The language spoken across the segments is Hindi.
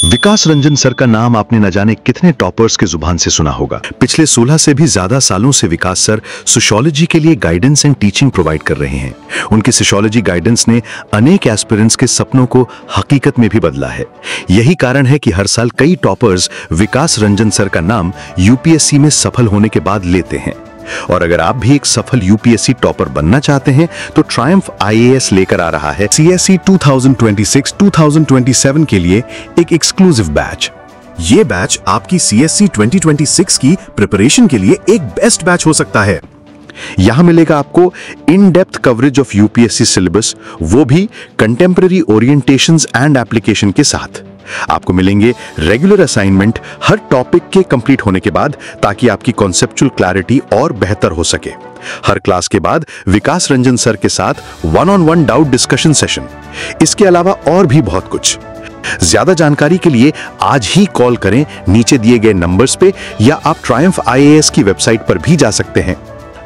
विकास रंजन सर का नाम आपने न जाने कितने टॉपर्स के जुबान से सुना होगा। पिछले 16 से भी ज्यादा सालों से विकास सर सोशियोलॉजी के लिए गाइडेंस एंड टीचिंग प्रोवाइड कर रहे हैं। उनकी सोशियोलॉजी गाइडेंस ने अनेक एस्पिरेंट्स के सपनों को हकीकत में भी बदला है। यही कारण है कि हर साल कई टॉपर्स विकास रंजन सर का नाम यूपीएससी में सफल होने के बाद लेते हैं। और अगर आप भी एक सफल यूपीएससी टॉपर बनना चाहते हैं तो ट्रायम्फ आईएएस लेकर आ रहा है सीएससी 2026-2027 के लिए एक एक्सक्लूसिव बैच। ये बैच आपकी सीएससी 2026 की प्रिपरेशन के लिए एक बेस्ट बैच हो सकता है। यहां मिलेगा आपको in depth coverage of UPSC syllabus, वो भी कंटेम्पररी ओरिएंटेशंस एंड एप्लीकेशन के साथ। आपको मिलेंगे रेगुलर असाइनमेंट हर टॉपिक के कंप्लीट होने के बाद, ताकि आपकी कॉन्सेप्चुअल क्लैरिटी और बेहतर हो सके। हर क्लास के बाद विकास रंजन सर के साथ वन-ऑन-वन डाउट डिस्कशन सेशन। इसके अलावा और भी बहुत कुछ। ज्यादा जानकारी के लिए आज ही कॉल करें नीचे दिए गए नंबर्स पे, या आप ट्रायम्फ आईएएस की वेबसाइट पर भी जा सकते हैं।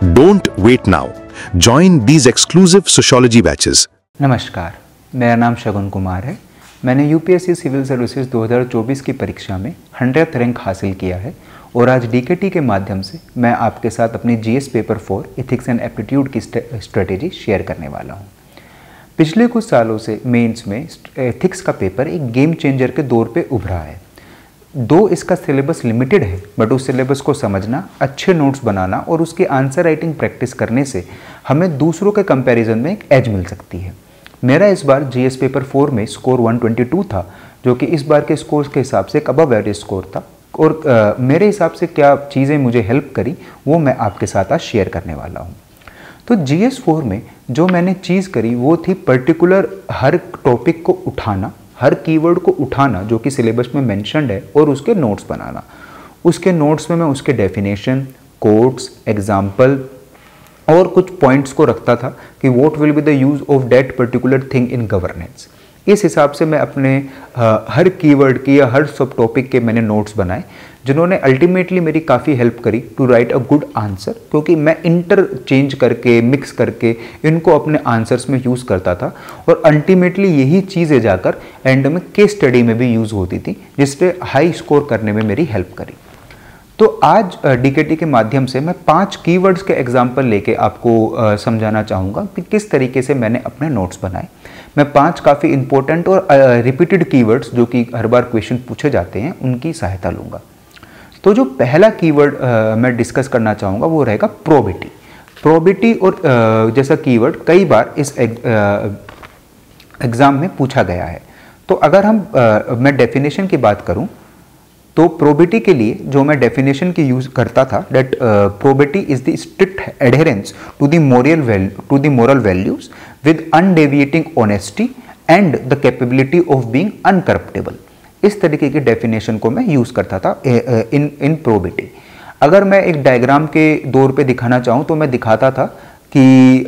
Don't wait now, join these exclusive sociology batches. नमस्कार, मेरा नाम शगुन कुमार है। मैंने यूपीएससी सिविल सर्विसेज 2024 की परीक्षा में 100th रैंक हासिल किया है और आज डीकेटी के माध्यम से मैं आपके साथ अपनी GS paper 4 ethics and aptitude की स्ट्रेटेजी शेयर करने वाला हूं। पिछले कुछ सालों से मेंस में एथिक्स का पेपर एक गेम चेंजर के दौर पे उभरा है। दो इसका सिलेबस लिमिटेड है, बट उस सिलेबस को समझना, अच्छे नोट्स बनाना और उसकी आंसर राइटिंग प्रैक्टिस करने से हमें दूसरों के कंपैरिजन में एक एज मिल सकती है। मेरा इस बार जीएस पेपर 4 में स्कोर 122 था, जो कि इस बार के स्कोर के हिसाब से एक अबव एवरेज स्कोर था। और मेरे हिसाब से क्या चीज़ें मुझे हेल्प करी वो मैं आपके साथ आज शेयर करने वाला हूँ। तो जीएस 4 में जो मैंने चीज़ करी वो थी पर्टिकुलर हर टॉपिक को उठाना, हर कीवर्ड को उठाना जो कि सिलेबस में मेंशन्ड है, और उसके नोट्स बनाना। उसके नोट्स में मैं उसके डेफिनेशन, कोट्स, एग्जाम्पल और कुछ पॉइंट्स को रखता था कि what will be the use of that particular thing in governance. इस हिसाब से मैं अपने हर कीवर्ड की या हर सब टॉपिक के मैंने नोट्स बनाए, जिन्होंने अल्टीमेटली मेरी काफ़ी हेल्प करी to write a good answer, क्योंकि मैं इंटरचेंज करके, मिक्स करके इनको अपने आंसर्स में यूज़ करता था। और अल्टीमेटली यही चीज़ें जाकर एंड में केस स्टडी में भी यूज़ होती थी, जिससे हाई स्कोर करने में मेरी हेल्प करी। तो आज डीकेटी के माध्यम से मैं 5 कीवर्ड्स के एग्जाम्पल लेके आपको समझाना चाहूँगा कि किस तरीके से मैंने अपने नोट्स बनाए। मैं 5 काफ़ी इंपॉर्टेंट और रिपीटेड कीवर्ड्स जो कि हर बार क्वेश्चन पूछे जाते हैं उनकी सहायता लूँगा। तो जो पहला कीवर्ड मैं डिस्कस करना चाहूँगा वो रहेगा प्रोबिटी। प्रोबिटी और जैसा कीवर्ड कई बार इस एग्ज़ाम में पूछा गया है। तो अगर मैं डेफिनेशन की बात करूँ तो प्रोबिटी के लिए जो मैं डेफिनेशन की यूज करता था, that probity is the strict adherence to the moral values with undeviating honesty and the capability of being uncorruptible. इस तरीके की डेफिनेशन को मैं यूज करता था इन प्रोबिटी। अगर मैं एक डायग्राम के दौर पे दिखाना चाहूँ तो मैं दिखाता था कि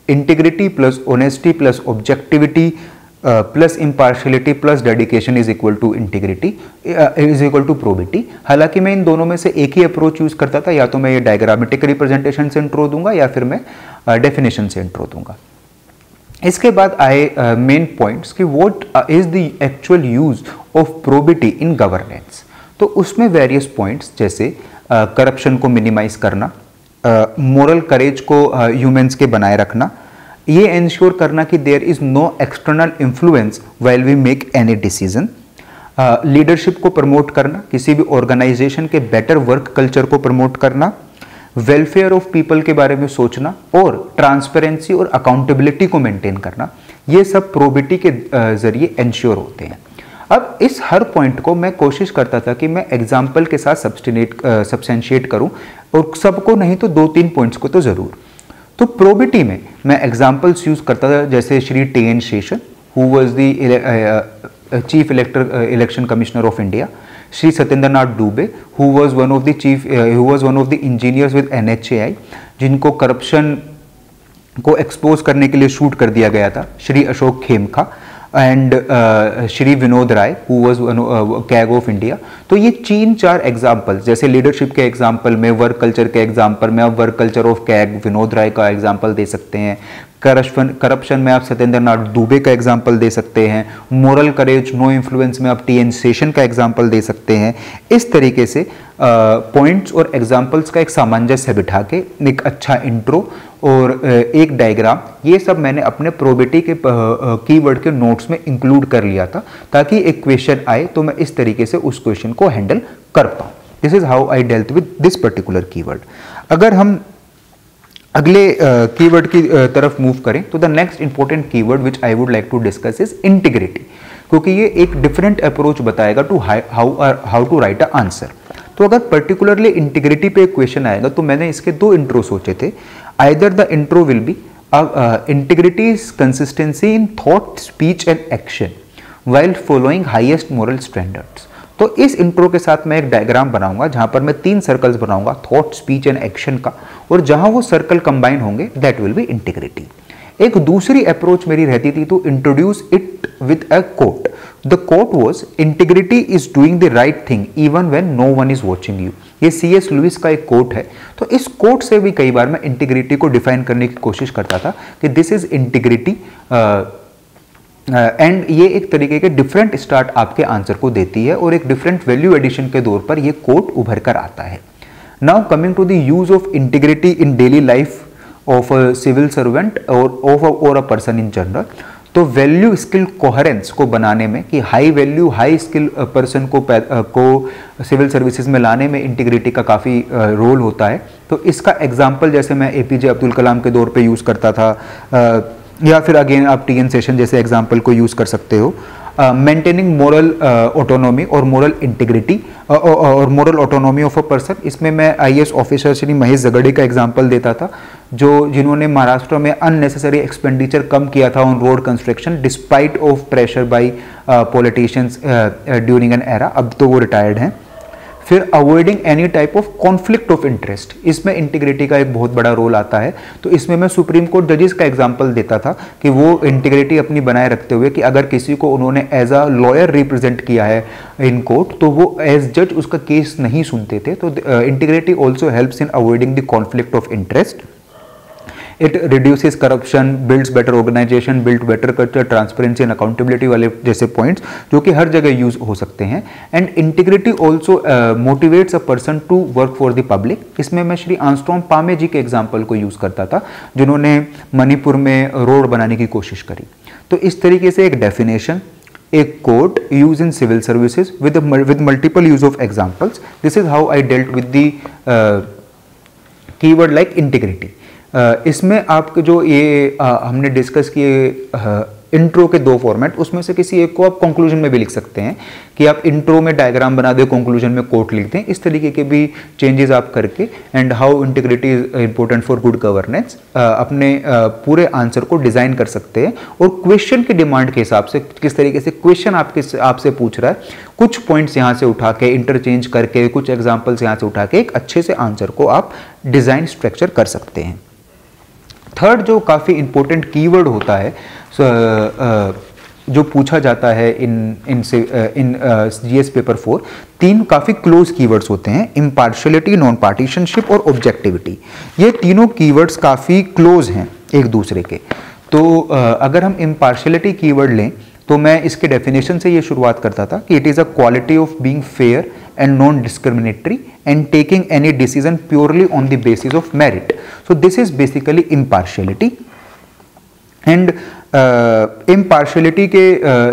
integrity plus honesty plus objectivity plus impartiality plus dedication is equal to integrity is equal to probity. हालांकि मैं इन दोनों में से एक ही अप्रोच यूज करता था, या तो मैं ये डायग्रामेटिक रिप्रेजेंटेशन से इंट्रो दूंगा या फिर मैं डेफिनेशन से इंट्रो दूंगा। इसके बाद आए मेन पॉइंट्स कि what is the actual use of probity in governance. तो उसमें वेरियस पॉइंट्स जैसे करप्शन को मिनिमाइज करना, मोरल करेज को ह्यूमंस के बनाए रखना, ये इंश्योर करना कि there is no external influence while we make any decision, leadership को प्रमोट करना, किसी भी ऑर्गेनाइजेशन के बेटर वर्क कल्चर को प्रमोट करना, वेलफेयर ऑफ पीपल के बारे में सोचना और ट्रांसपेरेंसी और अकाउंटेबिलिटी को मेंटेन करना, ये सब प्रोबिटी के जरिए इंश्योर होते हैं। अब इस हर पॉइंट को मैं कोशिश करता था कि मैं एग्जाम्पल के साथ सब्सटेंशिएट करूं, और सबको नहीं तो 2-3 पॉइंट्स को तो जरूर। तो प्रोबिटी में मैं एग्जाम्पल्स यूज करता था, जैसे Shri T N. Seshan who was the chief election commissioner of India, Shri Satyendranath Dubey who was one of the engineers with NHAI, जिनको करप्शन को एक्सपोज करने के लिए शूट कर दिया गया था, Shri Ashok Khemka and Shri Vinod Rai who was CAG of India. तो ये 3-4 एग्जाम्पल, जैसे लीडरशिप के एग्जाम्पल में, वर्क कल्चर के एग्जाम्पल में आप work culture of CAG Vinod Rai का एग्जाम्पल दे सकते हैं, करप्शन में आप सत्येंद्र नाथ दुबे का एग्जाम्पल दे सकते हैं। मोरल करेज, नो इन्फ्लुएंस में आप टी.एन. शेषन का एग्जाम्पल दे सकते हैं। इस तरीके से पॉइंट्स और एग्जाम्पल्स का एक सामंजस्य बिठा के एक अच्छा इंट्रो और एक डायग्राम, ये सब मैंने अपने प्रोबेटी के कीवर्ड के नोट्स में इंक्लूड कर लिया था, ताकि एक क्वेश्चन आए तो मैं इस तरीके से उस क्वेश्चन को हैंडल कर पाऊँ। This is how I dealt with this particular keyword. अगर हम अगले कीवर्ड की तरफ मूव करें तो the next important keyword which I would like to discuss is integrity, क्योंकि ये एक डिफरेंट अप्रोच बताएगा to how to write a answer. तो अगर पर्टिकुलरली इंटीग्रिटी पे एक क्वेश्चन आएगा तो मैंने इसके दो इंट्रो सोचे थे। Either the intro will be integrity is consistency in thought, speech and action while following highest moral standards। तो इस इंट्रो के साथ मैं एक डायग्राम बनाऊंगा जहां पर मैं 3 सर्कल्स बनाऊंगा, थॉट, स्पीच एंड एक्शन का, और जहां वो सर्कल कंबाइन होंगे दैट विल बी इंटीग्रिटी। एक दूसरी अप्रोच मेरी रहती थी to introduce it with a quote. The quote was integrity is doing the right thing even when no one is watching you. ये C.S. लुइस का एक कोट है। तो इस कोट से भी कई बार मैं इंटीग्रिटी को डिफाइन करने की कोशिश करता था कि दिस इज इंटीग्रिटी, एंड ये एक तरीके के डिफरेंट स्टार्ट आपके आंसर को देती है और एक डिफरेंट वैल्यू एडिशन के दौर पर ये कोट उभर कर आता है। Now coming to the use of integrity in daily life of a civil servant और अ पर्सन इन जनरल। तो वैल्यू स्किल कोहेरेंस को बनाने में, कि high value high skill person को सिविल सर्विसेज में लाने में इंटीग्रिटी का काफ़ी रोल होता है। तो इसका एग्जाम्पल जैसे मैं APJ अब्दुल कलाम के दौर पे यूज़ करता था, या फिर अगेन आप T.N. शेषन जैसे एग्जाम्पल को यूज़ कर सकते हो। मेंटेनिंग मोरल ऑटोनॉमी और मोरल इंटीग्रिटी और moral autonomy of a person, इसमें मैं IAS ऑफिसर श्री महेश झगड़े का एग्जाम्पल देता था, जिन्होंने महाराष्ट्र में अननेसेसरी एक्सपेंडिचर कम किया था on road construction despite of pressure by politicians during an era. अब तो वो रिटायर्ड हैं। फिर avoiding any type of conflict of interest, इसमें इंटीग्रिटी का एक बहुत बड़ा रोल आता है। तो इसमें मैं सुप्रीम कोर्ट जजेस का एग्जांपल देता था कि वो इंटीग्रिटी अपनी बनाए रखते हुए कि अगर किसी को उन्होंने एज अ लॉयर रिप्रेजेंट किया है इन कोर्ट तो वो एज जज उसका केस नहीं सुनते थे। तो integrity also helps in avoiding the conflict of interest. It reduces corruption, builds better organisation, build better culture, transparency and accountability वाले जैसे पॉइंट्स जो कि हर जगह यूज हो सकते हैं। And integrity also motivates a person to work for the public. इसमें मैं श्री आर्मस्ट्रॉन्ग पामे जी के एग्जाम्पल को यूज करता था, जिन्होंने मणिपुर में रोड बनाने की कोशिश करी। तो इस तरीके से एक डेफिनेशन, एक quote use in civil services with multiple use of examples. This is how I dealt with the keyword like integrity. इसमें आपके जो ये हमने डिस्कस किए इंट्रो के 2 फॉर्मेट, उसमें से किसी एक को आप कंक्लूजन में भी लिख सकते हैं कि आप इंट्रो में डायग्राम बना दें, कंक्लूजन में कोट लिख दें। इस तरीके के भी चेंजेस आप करके and how integrity is important for good governance अपने पूरे आंसर को डिजाइन कर सकते हैं। और क्वेश्चन की डिमांड के हिसाब से किस तरीके से क्वेश्चन आपसे पूछ रहा है, कुछ पॉइंट्स यहाँ से उठा के इंटरचेंज करके, कुछ एग्जाम्पल्स यहाँ से उठा के एक अच्छे से आंसर को आप डिजाइन स्ट्रक्चर कर सकते हैं। थर्ड जो काफ़ी इंपॉर्टेंट कीवर्ड होता है जो पूछा जाता है इन GS पेपर 4, 3 काफ़ी क्लोज कीवर्ड्स होते हैं, इम्पार्शियलिटी, नॉन पार्टीशनशिप और ऑब्जेक्टिविटी। ये तीनों कीवर्ड्स काफ़ी क्लोज हैं एक दूसरे के। तो अगर हम इम्पार्शियलिटी कीवर्ड लें तो मैं इसके डेफिनेशन से ये शुरुआत करता था कि it is a quality of being fair and non-discriminatory and taking any decision purely on the basis of merit. So this is basically impartiality. And impartiality के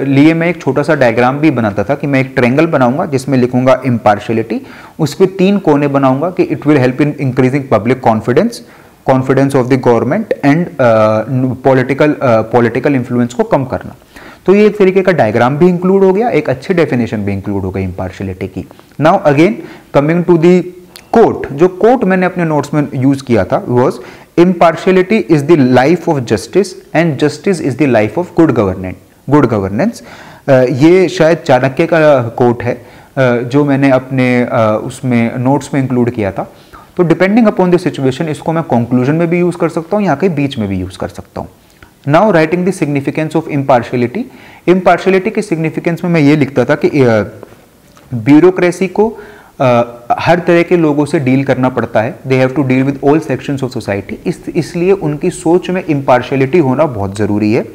लिए मैं एक छोटा सा डायग्राम भी बनाता था कि मैं एक ट्रायंगल बनाऊंगा जिसमें लिखूंगा impartiality, उस पे 3 कोने बनाऊंगा कि it will help in increasing public confidence of the government and political influence को कम करना। तो ये एक तरीके का डायग्राम भी इंक्लूड हो गया, एक अच्छी डेफिनेशन भी इंक्लूड हो गई इम्पार्शियलिटी की। Now again coming to the quote, जो कोट मैंने अपने नोट्स में यूज किया था was impartiality is the life of justice and justice is the life of good governance. ये शायद चाणक्य का कोट है जो मैंने अपने उसमें नोट्स में इंक्लूड किया था। तो डिपेंडिंग अपॉन द सिचुएशन इसको मैं कंक्लूजन में भी यूज कर सकता हूँ, यहाँ के बीच में भी यूज कर सकता हूँ। Now writing the significance of impartiality. Impartiality के सिग्निफिकेंस में मैं ये लिखता था कि ब्यूरोक्रेसी को हर तरह के लोगों से डील करना पड़ता है, they have to deal with all sections of society, इसलिए उनकी सोच में इम्पार्शियलिटी होना बहुत ज़रूरी है।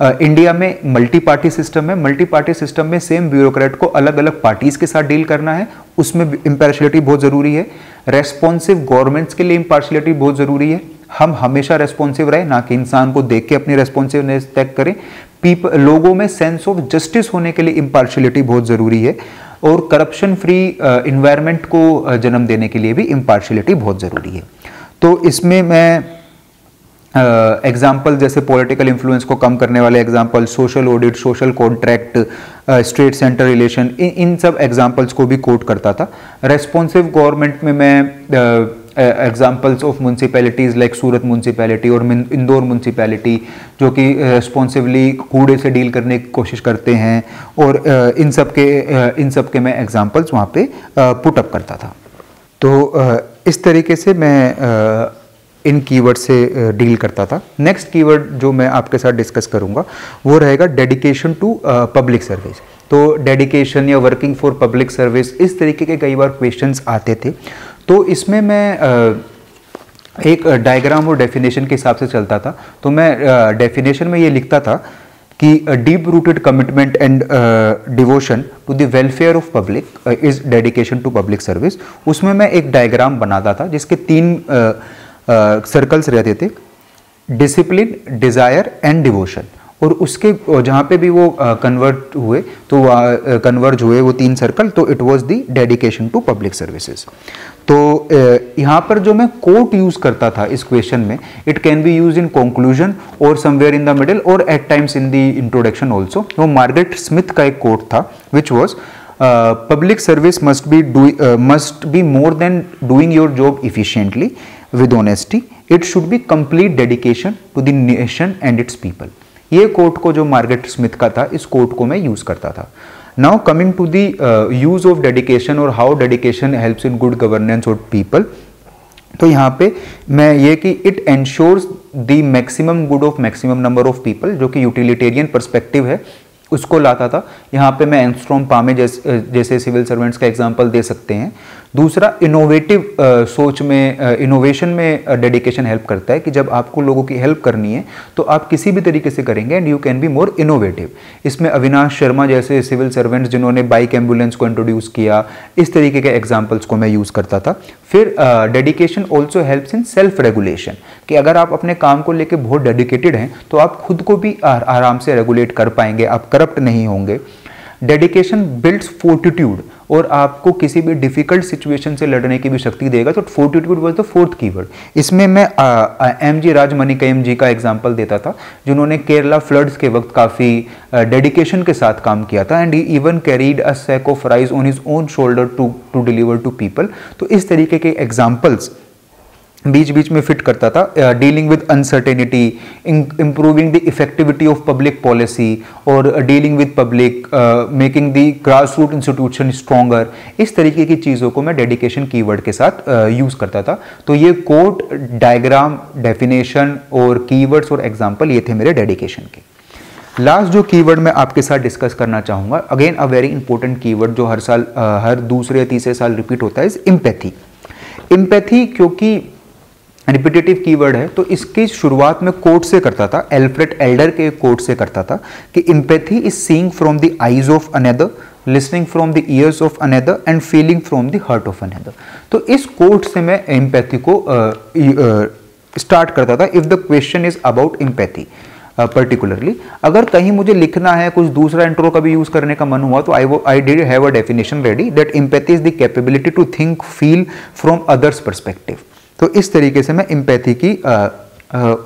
इंडिया में मल्टी पार्टी सिस्टम है, मल्टी पार्टी सिस्टम में सेम ब्यूरोक्रेट को अलग अलग पार्टीज के साथ डील करना है, उसमें इम्पार्शियलिटी बहुत ज़रूरी है। रेस्पॉन्सिव गवर्नमेंट्स के लिए इम्पार्शियलिटी बहुत ज़रूरी है, हम हमेशा रेस्पॉन्सिव रहे, ना कि इंसान को देख के अपनी रेस्पॉन्सिवनेस तय करें। लोगों में सेंस ऑफ जस्टिस होने के लिए इम्पार्शियलिटी बहुत ज़रूरी है, और करप्शन फ्री इन्वायरमेंट को जन्म देने के लिए भी इम्पार्शियलिटी बहुत ज़रूरी है। तो इसमें मैं एग्जाम्पल जैसे पॉलिटिकल इन्फ्लुएंस को कम करने वाले example, social audit, social contract, state centre relation, इन सब एग्जाम्पल्स को भी कोट करता था। रेस्पॉन्सिव गवर्नमेंट में मैं examples of municipalities like Surat municipality और इंदौर म्यूनसिपैलिटी, जो कि रेस्पॉन्सिवली कूड़े से डील करने की कोशिश करते हैं, और इन सब के मैं एग्जाम्पल्स वहाँ पे पुट अप करता था। तो इस तरीके से मैं इन कीवर्ड से डील करता था। नेक्स्ट कीवर्ड जो मैं आपके साथ डिस्कस करूंगा वो रहेगा डेडिकेशन टू पब्लिक सर्विस। तो डेडिकेशन या वर्किंग फॉर पब्लिक सर्विस, इस तरीके के कई बार क्वेश्चंस आते थे। तो इसमें मैं एक डायग्राम और डेफिनेशन के हिसाब से चलता था। तो मैं डेफिनेशन में ये लिखता था कि deep rooted commitment and devotion to the welfare of public is dedication to public service. उसमें मैं एक डायग्राम बनाता था जिसके 3 सर्कल्स रहते थे, डिसिप्लिन, डिजायर एंड डिवोशन, और उसके जहाँ पे भी वो कन्वर्ट हुए तो कन्वर्ज हुए वो 3 सर्कल, तो it was the dedication to public services. तो यहाँ पर जो मैं कोट यूज करता था इस क्वेश्चन में, it can be use in conclusion और समवेयर इन द मिडिल और at times in the introduction also. वो मार्गरेट स्मिथ का एक कोट था which was public service must be more than doing your job efficiently with honesty, it should be complete dedication to the nation and its people। ये कोट को जो मार्गरेट स्मिथ का था, इस कोट को मैं यूज करता था। Now coming to the use of dedication और how dedication helps in good governance of people. तो यहाँ पे मैं ये कि it ensures the maximum good of maximum number of people, जो कि यूटिलिटेरियन पर्सपेक्टिव है, उसको लाता था। यहाँ पे मैं एंस्ट्रॉम पामे जैसे सिविल सर्वेंट्स का एग्जांपल दे सकते हैं। दूसरा, इनोवेटिव सोच में, इनोवेशन में डेडिकेशन हेल्प करता है कि जब आपको लोगों की हेल्प करनी है तो आप किसी भी तरीके से करेंगे and you can be more innovative. इसमें अविनाश शर्मा जैसे सिविल सर्वेंट्स जिन्होंने बाइक एम्बुलेंस को इंट्रोड्यूस किया, इस तरीके के एग्जाम्पल्स को मैं यूज़ करता था। फिर dedication also helps in self regulation, कि अगर आप अपने काम को लेकर बहुत डेडिकेटेड हैं तो आप खुद को भी आराम से रेगुलेट कर पाएंगे, आप करप्ट नहीं होंगे। डेडिकेशन बिल्ड्स फोर्टिट्यूड, और आपको किसी भी डिफिकल्ट सिचुएशन से लड़ने की भी शक्ति देगा। तो fortitude was the 4th keyword. इसमें मैं एम.जी. राजमणिकयम जी का एग्जांपल देता था, जिन्होंने केरला फ्लड्स के वक्त काफ़ी डेडिकेशन के साथ काम किया था, and he even carried a sack of rice on his own shoulder to deliver to people. तो इस तरीके के एग्जाम्पल्स बीच बीच में फिट करता था। Dealing with uncertainty, improving the effectiveness of public policy, और dealing with public, making the grass root institution stronger, इस तरीके की चीज़ों को मैं डेडिकेशन कीवर्ड के साथ यूज़ करता था। तो ये कोट, डायग्राम, डेफिनेशन और कीवर्ड्स और एग्जाम्पल, ये थे मेरे डेडिकेशन के। लास्ट जो कीवर्ड मैं आपके साथ डिस्कस करना चाहूँगा, again a very important keyword जो हर साल, हर दूसरे या तीसरे साल रिपीट होता है, इज एम्पैथी। एम्पैथी क्योंकि रिपीटेटिव कीवर्ड है, तो इसकी शुरुआत में कोट से करता था, एल्फ्रेड एल्डर के कोट से करता था कि empathy is seeing from the eyes of another, listening from the years of another and feeling from the heart of another. तो इस कोट से मैं एम्पैथी को स्टार्ट करता था। If the question is about empathy particularly, अगर कहीं मुझे लिखना है, कुछ दूसरा इंट्रो का भी यूज करने का मन हुआ, तो I did have a definition ready that empathy is the capability to think, feel from others perspective. तो इस तरीके से मैं एम्पैथी की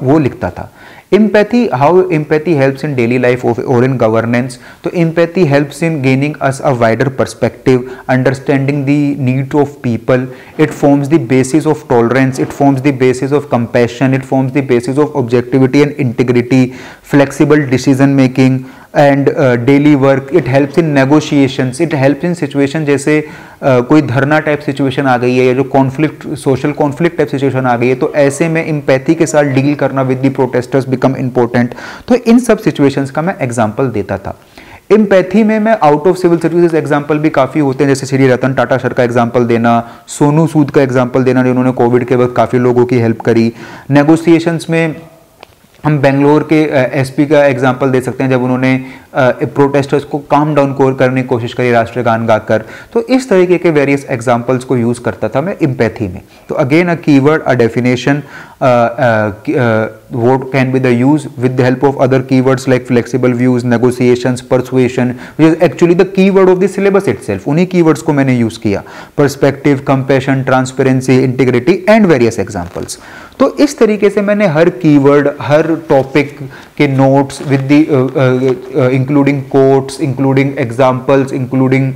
वो लिखता था। Empathy, how empathy helps in daily life और इन गवर्नेंस। तो empathy helps in gaining us a wider perspective, understanding the needs of people, it forms the basis of tolerance, it forms the basis of compassion, it forms the basis of objectivity and integrity, flexible decision making and daily work. It helps in negotiations, it helps in situation जैसे कोई धरना टाइप सिचुएशन आ गई है या जो conflict, social conflict type situation आ गई है, तो ऐसे में एम्पैथी के साथ डील करना with the protesters become important. तो इन सब सिचुएशंस का मैं एग्जांपल देता था। एम्पैथी में मैं out of civil services example भी काफ़ी होते हैं, जैसे श्री रतन टाटा सर का एग्जाम्पल देना, सोनू सूद का एग्जाम्पल देना जिन्होंने कोविड के वक्त काफ़ी लोगों की हेल्प करी। नेगोशिएशंस में हम बेंगलोर के एसपी का एग्जांपल दे सकते हैं, जब उन्होंने प्रोटेस्टर्स को काम डाउन करने की कोशिश करी राष्ट्रगान गाकर। तो इस तरीके के वेरियस एग्जांपल्स को यूज़ करता था मैं एम्पैथी में। तो again a keyword, a definition, what can be the use with the help of other keywords like flexible views, negotiations, persuasion, which is actually the keyword of the syllabus itself. उन्हीं keywords को मैंने use किया, perspective, compassion, transparency, integrity and various examples. तो इस तरीके से मैंने हर कीवर्ड, हर टॉपिक के notes with the including quotes, including examples, including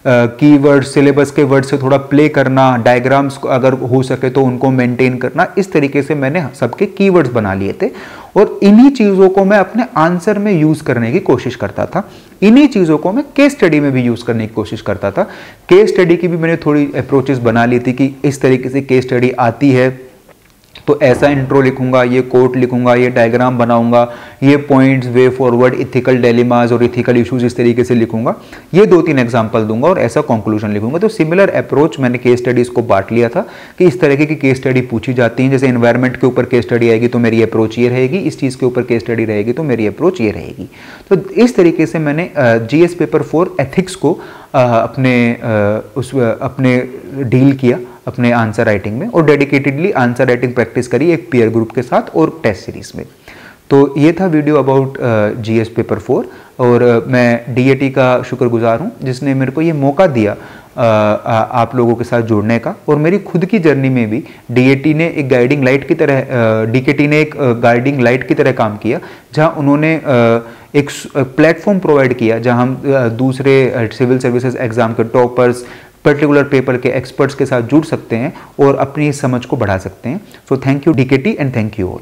keyword, syllabus के वर्ड से थोड़ा प्ले करना, डायग्राम्स अगर हो सके तो उनको मेंटेन करना, इस तरीके से मैंने सबके कीवर्ड्स बना लिए थे और इन्हीं चीज़ों को मैं अपने आंसर में यूज़ करने की कोशिश करता था। इन्हीं चीज़ों को मैं केस स्टडी में भी यूज़ करने की कोशिश करता था। केस स्टडी की भी मैंने थोड़ी अप्रोचेस बना ली थी कि इस तरीके से केस स्टडी आती है तो ऐसा इंट्रो लिखूंगा, ये कोट लिखूंगा, ये डायग्राम बनाऊंगा, ये points, way forward, ethical dilemmas और इथिकल इश्यूज इस तरीके से लिखूंगा, ये 2-3 एग्जांपल दूंगा और ऐसा कंक्लूजन लिखूंगा। तो सिमिलर अप्रोच मैंने केस स्टडीज को बांट लिया था कि इस तरीके की केस स्टडी पूछी जाती है। जैसे एनवायरमेंट के ऊपर केस स्टडी आएगी तो मेरी अप्रोच ये रहेगी, इस चीज़ के ऊपर केस स्टडी रहेगी तो मेरी अप्रोच ये रहेगी। तो इस तरीके से मैंने GS पेपर 4 एथिक्स को अपने डील किया अपने आंसर राइटिंग में और डेडिकेटेडली आंसर राइटिंग प्रैक्टिस करी एक पीयर ग्रुप के साथ और टेस्ट सीरीज में। तो ये था वीडियो अबाउट GS पेपर 4 और मैं DAT का शुक्रगुजार हूँ जिसने मेरे को ये मौका दिया आप लोगों के साथ जुड़ने का। और मेरी खुद की जर्नी में भी DAT ने एक गाइडिंग लाइट की तरह DKT ने एक गाइडिंग लाइट की तरह काम किया, जहाँ उन्होंने एक प्लेटफॉर्म प्रोवाइड किया जहाँ हम दूसरे सिविल सर्विसेज एग्जाम के टॉपर्स, पर्टिकुलर पेपर के एक्सपर्ट्स के साथ जुड़ सकते हैं और अपनी समझ को बढ़ा सकते हैं। So thank you DKT and thank you all.